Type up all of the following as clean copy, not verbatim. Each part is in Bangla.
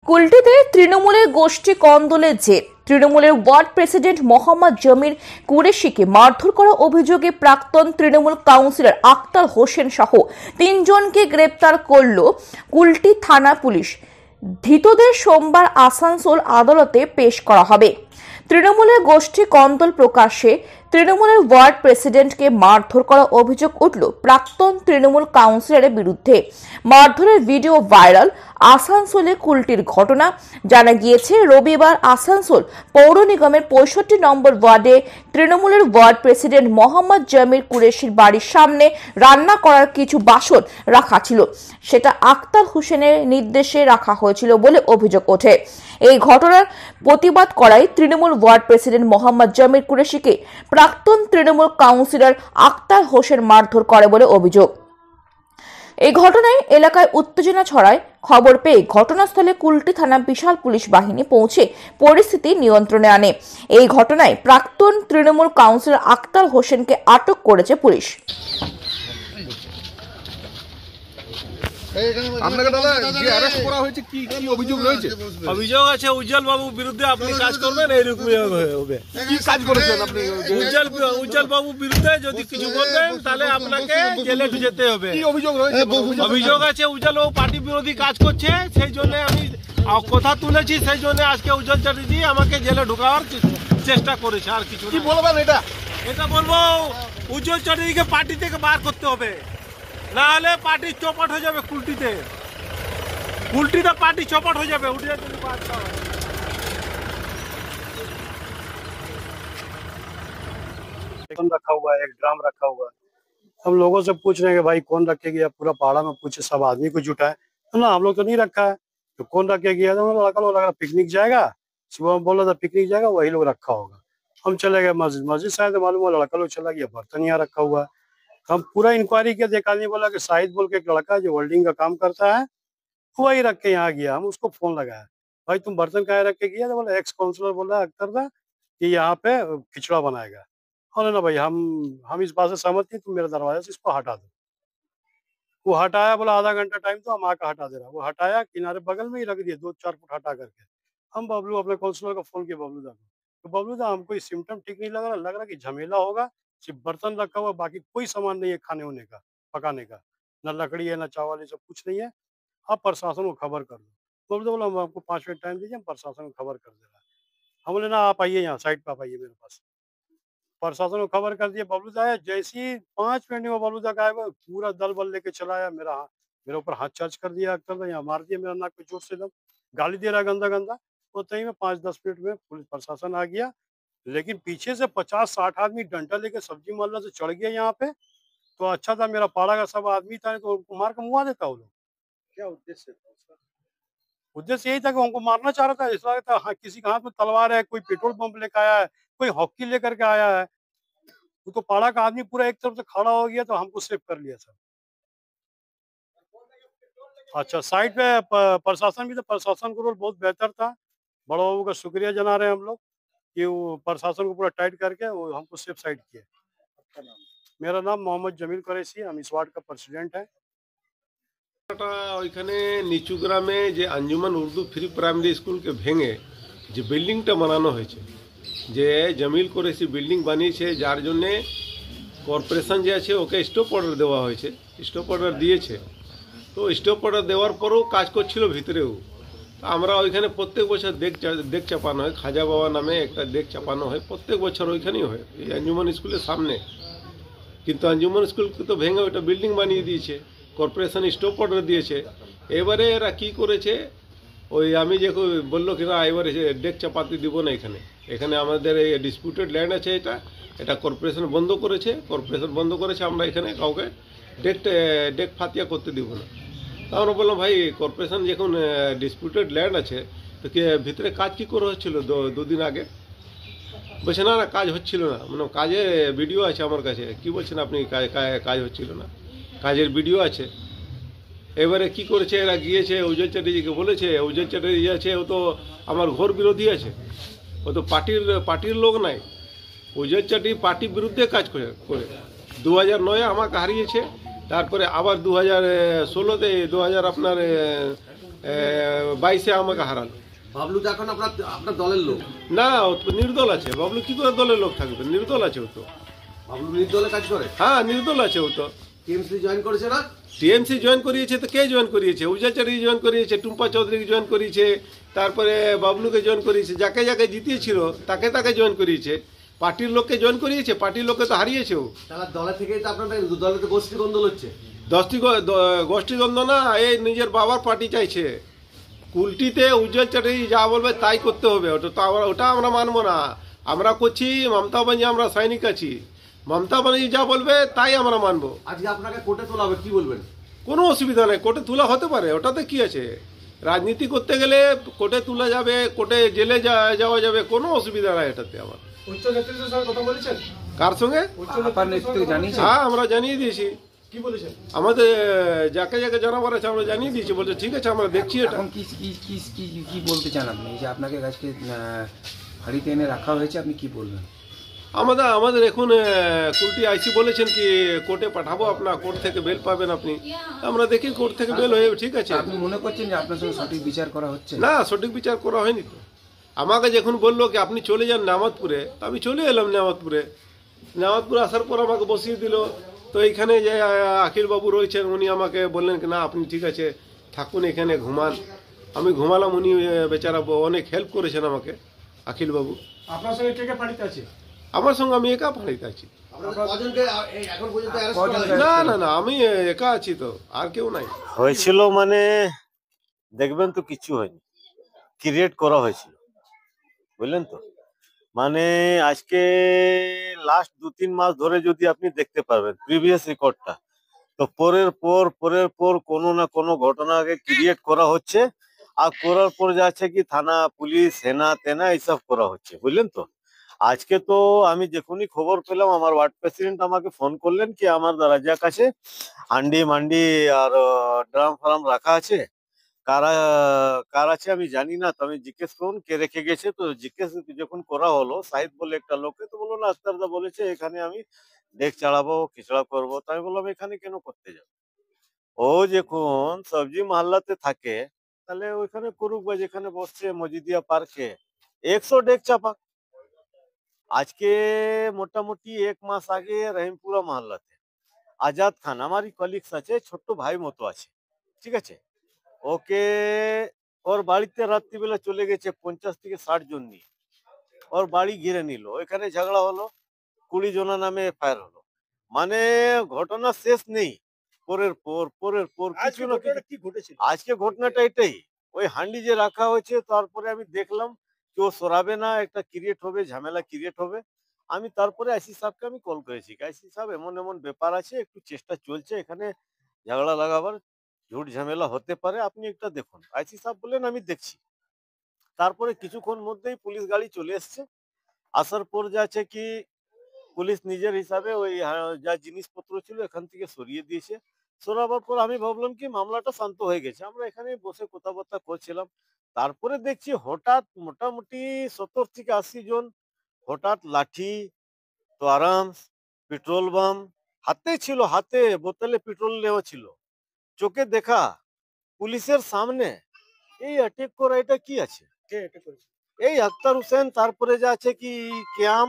কুলটিতে তৃণমূলের গোষ্ঠী কন্দলের জের। তৃণমূলের ওয়ার্ড প্রেসিডেন্ট মোহাম্মদ জমির কুরেশিকে মারধর করা অভিযোগে প্রাক্তন তৃণমূল কাউন্সিলর আক্তার হোসেন সহ 3 জনকে গ্রেপ্তার করল কুলটি থানা পুলিশ। ধৃতদের সোমবার আসানসোল আদালতে পেশ করা হবে। তৃণমূলের গোষ্ঠী কন্দল প্রকাশ্যে তৃণমূলের ওয়ার্ড প্রেসিডেন্টকে মারধর করা অভিযোগ উঠল প্রাক্তন তৃণমূল কাউন্সিলরের বিরুদ্ধে। মারধরের ভিডিও ভাইরাল। আসানসোলে কুলটির ঘটনা। জানা গিয়েছে, রবিবার আসানসোল পৌর নিগমের 65 নম্বর ওয়ার্ডে তৃণমূলের ওয়ার্ড প্রেসিডেন্ট মোহাম্মদ জমির কুরেশির বাড়ির সামনে রান্না করার কিছু বাসন রাখা ছিল। সেটা আক্তার হোসেনের নির্দেশে রাখা হয়েছিল বলে অভিযোগ ওঠে। এই ঘটনার প্রতিবাদ করায় তৃণমূল ওয়ার্ড প্রেসিডেন্ট মোহাম্মদ জমির কুরেশিকে প্রাক্তন তৃণমূল কাউন্সিলর আক্তার হোসেন মারধর করে বলে অভিযোগ। এই ঘটনায় এলাকায় উত্তেজনা ছড়ায়। খবর পেয়ে ঘটনাস্থলে কুলটি থানা বিশাল পুলিশ বাহিনী পৌঁছে পরিস্থিতি নিয়ন্ত্রণে আনে। এই ঘটনায় প্রাক্তন তৃণমূল কাউন্সিলর আক্তার হোসেনকে আটক করেছে পুলিশ। অভিযোগ আছে উজ্জ্বল বাবুর বিরুদ্ধে। আপনি কাজ করবেন এইরকমই হবে। কি কাজ করেছেন আপনি? উজ্জ্বল বাবুর বিরুদ্ধে যদি কিছু বলবেন তাহলে আপনাকে জেলে যেতে হবে। কি অভিযোগ রয়েছে? অভিযোগ আছে উজ্জ্বল বাবু পার্টি বিরোধী কাজ করছে, সেই জন্য আমি কথা তুলেছি। সেই জন্য আজকে উজ্জ্বল চ্যাটার্জি আমাকে জেলে ঢোকাবার চেষ্টা করেছে। আর কিছু কি বলবেন? এটা বলবো উজ্জ্বল চ্যাটার্জিকে পার্টি থেকে বার করতে হবে, না হলে পার্টি চৌপট হয়ে যাবে। কুলটিতে पार्टी चौपट हो जाए। रखा हुआ है, एक ड्राम रखा हुआ है। हम लोगों से पूछ रहे हैं कि भाई कौन रखेगी? पूरा पहाड़ा में पूछे, सब आदमी को जुटा है ना, हम लोग तो नहीं रखा है, तो कौन रखेगी? लड़का लोग लगा पिकनिक जाएगा, सुबह में बोला था पिकनिक जाएगा, वही लोग रखा होगा। हम चले गए मस्जिद शायद मालूम हुआ लड़का लोग चला गया, बर्तन यहाँ रखा हुआ है। हम पूरा इंक्वायरी किया, एक आदमी बोला कि शाहिद बोल के एक लड़का जो वेल्डिंग का काम करता है वही रख के यहाँ गया। हम उसको फोन लगाया, भाई तुम बर्तन कहाँ रख के गया? तो बोला एक्स काउंसलर बोला अख्तर था कि यहाँ पे खिचड़ा बनाएगा। बोले ना भाई हम इस बात से सहमत नहीं, तुम मेरे दरवाजे से इसको हटा दो। वो हटाया, बोला आधा घंटा टाइम तो हम आकर हटा दे रहा। वो हटाया, किनारे बगल में ही रख दिया 2-4 फुट हटा करके। हम बबलू अपने काउंसलर को फोन किया, बबलू दा को, तो बबलू दा हमको ये सिम्टम ठीक नहीं लग रहा कि झमेला होगा। सिर्फ बर्तन रखा हुआ, बाकी कोई सामान नहीं है खाने होने का, पकाने का, न लकड़ी है न चावल है, सब कुछ नहीं है। आप प्रशासन को खबर कर दो। तो बोला हम आपको 5 मिनट टाइम दीजिए, हम प्रशासन को खबर कर दे रहा है। हम बोले ना आप आइए यहाँ साइड पे, आप आइए मेरे पास। प्रशासन को खबर कर दिया। बबलू आया, जैसे ही 5 मिनट में बबलू का आया, पूरा दल बल लेके चला आया। मेरे ऊपर हाथ चार्ज कर दिया, यहाँ मार दिया मेरा नाक पे जोर से, एकदम गाली दे रहा गंदा गंदा। तो तही में 5-10 मिनट में पुलिस प्रशासन आ गया, लेकिन पीछे से 50-60 आदमी डंडा लेके सब्जी मारना से चढ़ गया यहाँ पे। तो अच्छा था मेरा पाड़ा का सब आदमी था, तो उनको मार के मुआ देता वो लोग। क्या उद्देश्य था उसका? उद्देश्य यही था कि हमको मारना चाह रहा था। ऐसा लगता हाँ, किसी के हाथ में तलवार है, कोई पेट्रोल पंप लेकर आया है, कोई हॉकी लेकर के आया है। वो तो पाड़ा का आदमी पूरा एक तरफ से खड़ा हो गया, तो हमको सेव कर लिया सर। अच्छा, साइड पे प्रशासन भी था, प्रशासन का रोल बहुत बेहतर था। बड़ा बाबू का शुक्रिया जना रहे हैं हम लोग कि वो प्रशासन को पूरा टाइट करके वो हमको सेफ साइड किया। मेरा नाम मोहम्मद जमील कुरैशी, हम इस वार्ड का प्रेसिडेंट है। ওইখানে নিচু গ্রামে যে আঞ্জুমান উর্দু ফ্রি প্রাইমারি স্কুলকে ভেঙে যে বিল্ডিংটা বানানো হয়েছে, যে জমিল কুরেশি বিল্ডিং বানিয়েছে, যার জন্যে কর্পোরেশন যে আছে ওকে স্টপ অর্ডার দেওয়া হয়েছে, স্টপ অর্ডার দিয়েছে। তো স্টপ অর্ডার দেওয়ার পরেও কাজ করছিল ভিতরেও। আমরা ওইখানে প্রত্যেক বছর দেখ চাপানো হয়, খাজা বাবা নামে একটা দেখ চাপানো হয়, প্রত্যেক বছর ওইখানেই হয় এই আঞ্জুমান স্কুলের সামনে। কিন্তু আঞ্জুমান স্কুলকে তো ভেঙে ওইটা বিল্ডিং বানিয়ে দিয়েছে, কর্পোরেশন স্টপ অর্ডার দিয়েছে। এবারে এরা কি করেছে, ওই আমি যে বললো কিনা এবারে ডেক চাপাতি দিব না, এখানে আমাদের এই ডিসপিউটেড ল্যান্ড আছে, এটা কর্পোরেশন বন্ধ করেছে। আমরা এখানে কাউকে ডেক ফাতিয়া করতে দিব না। তা আমরা বললাম ভাই কর্পোরেশন যখন ডিসপিউটেড ল্যান্ড আছে, তো ভিতরে কাজ কি করে হচ্ছিল 2 দিন আগে? বলছে না কাজ হচ্ছিল না। মানে কাজের ভিডিও আছে আমার কাছে। কি বলছেন আপনি? কাজ হচ্ছিল না, কাজের ভিডিও আছে। এবারে কি করেছে, এরা গিয়েছে উজ্জ্বল চ্যাটার্জিকে বলেছে, উজ্জ্বল চ্যাটার্জি আছে ও তো আমার ঘোর বিরোধী আছে, ও তো পার্টির লোক নাই। উজ্জ্বল চ্যাটার্জি পার্টির বিরুদ্ধে কাজ করে 2009 আমাকে হারিয়েছে, তারপরে আবার 2016-তে 2000 আপনার 22-এ আমাকে হারালো। বাবলু তো এখন আপনার আপনার দলের লোক। না, ও তো নির্দল আছে। বাবলু কি করে দলের লোক থাকবে? নির্দল আছে ও তো। বাবলু নির্দলে কাজ করে, হ্যাঁ, নির্দল আছে ও তো। টিএমসি জয়েন করেছে না? টিএমসি জয়েন করিয়েছে তো কে জয়েন করিয়েছে? উজ্জ্বল চ্যাটার্জি জয়েন করিয়েছে, টুম্পা চৌধুরীকে জয়েন করিয়েছে, তারপরে বাবলুকে জয়েন করিয়েছে, যাকে যাকে জিতিয়েছিল তাকে তাকে জয়েন করিয়েছে। পার্টির লোককে জয়েন করিয়েছে, পার্টির লোককে তো হারিয়েছে ও। তাহলে দলে থেকেই তো আপনার দলে তো গোষ্ঠী দ্বন্দ্ব হচ্ছে। গোষ্ঠীদ্বন্দ্ব না, এই নিজের বাবার পার্টি চাইছে। কুলটিতে উজ্জ্বল চ্যাটার্জি যা বলবে তাই করতে হবে। ওটা আমরা মানবো না। আমরা করছি মমতা ব্যানার্জি, আমরা সৈনিক আছি। মমতা ব্যানার্জি যা বলবে তাই আমরা মানবো। আজকে আপনাকে কোর্টে তোলা হবে, কি বলবেন? কোনো অসুবিধা নেই, কোর্টে তোলা হতে পারে, ওটাতে কি আছে? রাজনীতি করতে গেলে কোর্টে তোলা যাবে, কোর্টে জেলে যাওয়া যাবে, কোনো অসুবিধা নাই এটাতে আমার। উচ্চ নেতৃত্বের সঙ্গে কথা বলেছেন? কার সঙ্গে? আপার নেতৃত্ব জানিয়েছেন? হ্যাঁ, আমরা জানিয়ে দিয়েছি। কি বলেছেন? আমাদের যাকে যাকে জানাবার আছে আমরা জানিয়ে দিয়েছি। বলছে ঠিক আছে, আমরা দেখছি এটা। এখন কি কি কি কি কি বলতে চান আপনি? যে আপনাকে আজকে ফাঁড়িতে এনে রাখা হয়েছে, আপনি কি বলবেন? আমাদের এখন কুলটি আইসি বলেছেন কি কোর্টে পাঠাবো, আপনার কোর্ট থেকে বেল পাবেন আপনি। আমরা দেখি কোর্ট থেকে বেল হয়ে ঠিক আছে। আপনি মনে করছেন যে আপনার সঙ্গে সঠিক বিচার করা হচ্ছে? না, সঠিক বিচার করা হয়নি তো। আমাকে যখন বললো কি আপনি চলে যান নেয়ামতপুরে, তো আমি চলে এলাম নেয়ামতপুরে। নেয়ামতপুরে আসার পর আমাকে বসিয়ে দিল। তো এইখানে যে আখিল বাবু রয়েছেন, উনি আমাকে বললেন কি না আপনি ঠিক আছে থাকুন এখানে ঘুমান। আমি ঘুমালাম। উনি বেচারা অনেক হেল্প করেছেন আমাকে, আখিল বাবু। আপনার সঙ্গে কে কে ফাঁড়িতে আছে? আমার সঙ্গে আমি একা ফাঁড়িতে আছি। আপনারা কজনকে এখন পর্যন্ত অ্যারেস্ট করা হয়েছে? না না না, আমি একা আছি, তো আর কেউ নাই। হয়েছিল মানে দেখবেন তো কিছু হয়নি, ক্রিয়েট করা হয়েছিল, বুঝলেন তো। মানে আজকে লাস্ট 2-3 মাস ধরে যদি আপনি দেখতে পারবেন প্রিভিয়াস রেকর্ডটা, তো পরের পর কোনো না কোনো ঘটনাকে ক্রিয়েট করা হচ্ছে। আর করার পর যাচ্ছে কি থানা পুলিশ হেনা তেনা এইসব করা হচ্ছে, বুঝলেন তো। আজকে তো আমি যখনই খবর পেলাম, আমার ওয়ার্ড প্রেসিডেন্ট আমাকে ফোন করলেন কি আমার রাজার কাছে হান্ডি মান্ডি আর ড্রাম ফার্ম রাখা আছে, কারা কার আছে আমি জানি না, তো আমি জিজ্ঞেস করুন কে রেখে গেছে। তো জিজ্ঞেস যখন করা হলো সাহিদ বলে একটা লোকে, তো বললো না আক্তারদা বলেছে এখানে আমি ডেক চালাবো খিচড়া করবো। তো আমি বললাম এখানে কেন করতে যাবো? ও যখন সবজি মহল্লাতে থাকে তাহলে ওইখানে করুক, বা যেখানে বসছে মজিদিয়া পার্কে 100 ডেক চাপা। আজকে মোটামুটি 1 মাস আগে রহিমপুরা মহল্লাতে আজাদ খান আমারই কলিগস আছে, ছোট্ট ভাই মতো আছে, ঠিক আছে। ওকে ওর বাড়িতে রাত্রিবেলা চলে গেছে 50 থেকে 60 জন নিয়ে, ওর বাড়ি ঘিরে নিল, এখানে ঝগড়া হলো, 20 জনা নামে এফআইআর হলো। মানে ঘটনা শেষ নেই, পরের পর কিছু না কিছু। কি ঘটেছিল আজকে ঘটনাটা এটাই, ওই হান্ডি যে রাখা হয়েছে, তারপরে আমি দেখলাম কেউ সরাবে না, একটা ক্রিয়েট হবে, ঝামেলা ক্রিয়েট হবে। আমি তারপরে আইসি সাহেবকে আমি কল করেছি, আইসি সাহেব এমন এমন ব্যাপার আছে, একটু চেষ্টা চলছে এখানে ঝগড়া লাগাবার, ঝুট ঝামেলা হতে পারে, আপনি একটা দেখুন। আইসি সাহেব বললেন আমি দেখছি। তারপরে কিছুক্ষণ মধ্যেই পুলিশ গাড়ি চলে এসছে। আসার পর যাচ্ছে কি পুলিশ নিজের হিসাবে ওই যা জিনিসপত্র ছিল এখান থেকে সরিয়ে দিয়েছে। সরাবার পর আমি ভাবলাম কি মামলাটা শান্ত হয়ে গেছে, আমরা এখানে বসে কথাবার্তা করছিলাম। তারপরে দেখছি হঠাৎ মোটামুটি 70 থেকে 80 জন হঠাৎ লাঠি, তো আরামস, পেট্রোল বাম হাতে ছিল, হাতে বোতলে পেট্রোল নেওয়া ছিল, চোখে দেখা পুলিশের সামনে এই অ্যাটাক করা, এটা কি আছে? কে এটা করেছে? এই আক্তার হোসেন, তারপরে যা আছে কি ক্যাম,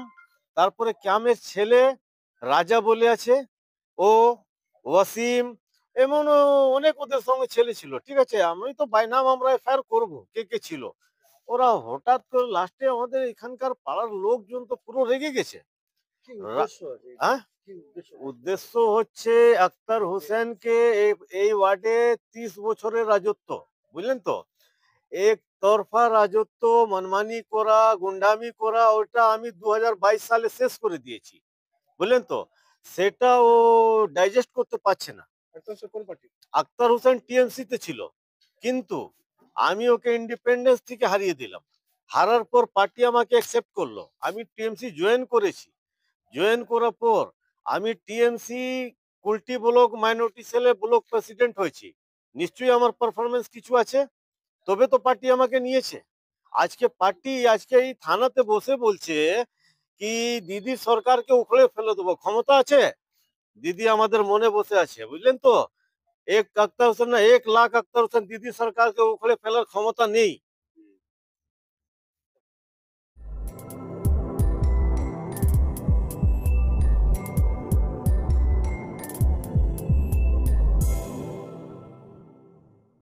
তারপরে ক্যামের ছেলে রাজা বলে আছে, ও ওয়াসিম, এমন অনেক ওদের সঙ্গে ছেলে ছিল, ঠিক আছে। আমি তো বাই নাম আমরা এফআইআর করবো কে কে ছিল। ওরা হঠাৎ করে লাস্টে আমাদের এখানকার পাড়ার লোকজন তো পুরো রেগে গেছে। কি উদ্দেশ্য আছে? হ্যাঁ, কি উদ্দেশ্য? উদ্দেশ্য হচ্ছে আক্তার হোসেনকে এই ওয়ার্ডে 30 বছরের রাজত্ব, বুঝলেন তো। একতরফা রাজত্ব, মনমানি করা, গুন্ডামি করা, ওটা আমি 2022 সালে শেষ করে দিয়েছি, বুঝলেন তো। সেটা ও ডাইজেস্ট করতে পারছে না। একটা সে কোন পার্টি? আক্তার হোসেন টিএমসি তে ছিল, কিন্তু আমি ওকে ইন্ডিপেন্ডেন্স থেকে হারিয়ে দিলাম। হারার পর পার্টি আমাকে অ্যাকসেপ্ট করলো, আমি টিএমসি জয়েন করেছি। জয়েন করার পর আমি টিএমসি কুলটি ব্লক মাইনরিটি সেলে ব্লক প্রেসিডেন্ট হয়েছি। নিশ্চয়ই আমার পারফরমেন্স কিছু আছে, তবে তো পার্টি আমাকে নিয়েছে। আজকে পার্টি আজকে এই থানাতে বসে বলছে কি দিদি সরকারকে উখড়ে ফেলে দেবো, ক্ষমতা আছে দিদি আমাদের মনে বসে আছে, বুঝলেন তো। एक अख्तर हुसैन ना 1 लाख अख्तर हुसैन दीदी सरकार के उखड़े फैलाর ক্ষমতা নেই।